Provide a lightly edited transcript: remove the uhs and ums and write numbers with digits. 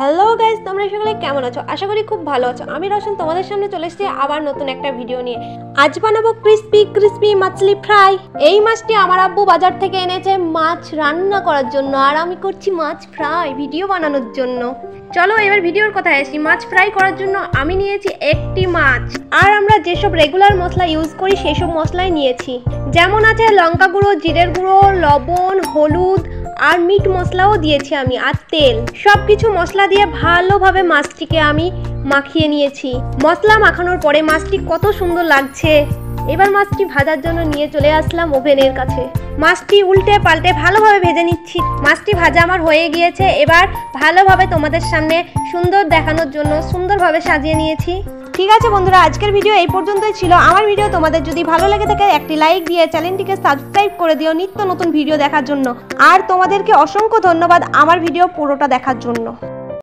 Hello guys, তোমরা সকলে কেমন আছো? আশা করি খুব ভালো আছো। আমি রোশন তোমাদের সামনে চলে এসেছি আবার নতুন একটা ভিডিও নিয়ে। আজ বানাবো ক্রিস্পি মাছলি ফ্রাই। এই মাছটি আমার আব্বু বাজার থেকে এনেছে মাছ রান্না করার জন্য, আর আমি করছি মাছ ফ্রাই ভিডিও বানানোর জন্য। চলো এবার ভিডিওর কথায় আসি। মাছ ফ্রাই করার জন্য আমি নিয়েছি একটি মাছ, আর আমরা যেসব রেগুলার মশলা ইউজ করি সেই সব মশলাই নিয়েছি। যেমন আছে লঙ্কা গুঁড়ো, জিরের গুঁড়ো, লবণ, হলুদ আর মিট মশলাও দিয়েছি আমি, আর তেল। সবকিছু মশলা দিয়ে ভালোভাবে মাছটিকে আমি মাখিয়ে নিয়েছি। মশলা মাখানোর পরে মাছটি কত সুন্দর লাগছে। এবার মাছটি ভাজার জন্য নিয়ে চলে আসলাম ওভেনের কাছে। মাছটি উল্টে পাল্টে ভালোভাবে ভেজে নিচ্ছি। মাছটি ভাজা আমার হয়ে গিয়েছে। এবার ভালোভাবে তোমাদের সামনে সুন্দর দেখানোর জন্য সুন্দরভাবে সাজিয়ে নিয়েছি। ঠিক আছে বন্ধুরা, আজকের ভিডিও এই পর্যন্তই ছিল। আমার ভিডিও তোমাদের যদি ভালো লেগে থাকে একটি লাইক দিয়ে চ্যানেলটিকে সাবস্ক্রাইব করে দিও নিত্য নতুন ভিডিও দেখার জন্য। আর তোমাদেরকে অসংখ্য ধন্যবাদ আমার ভিডিও পুরোটা দেখার জন্য।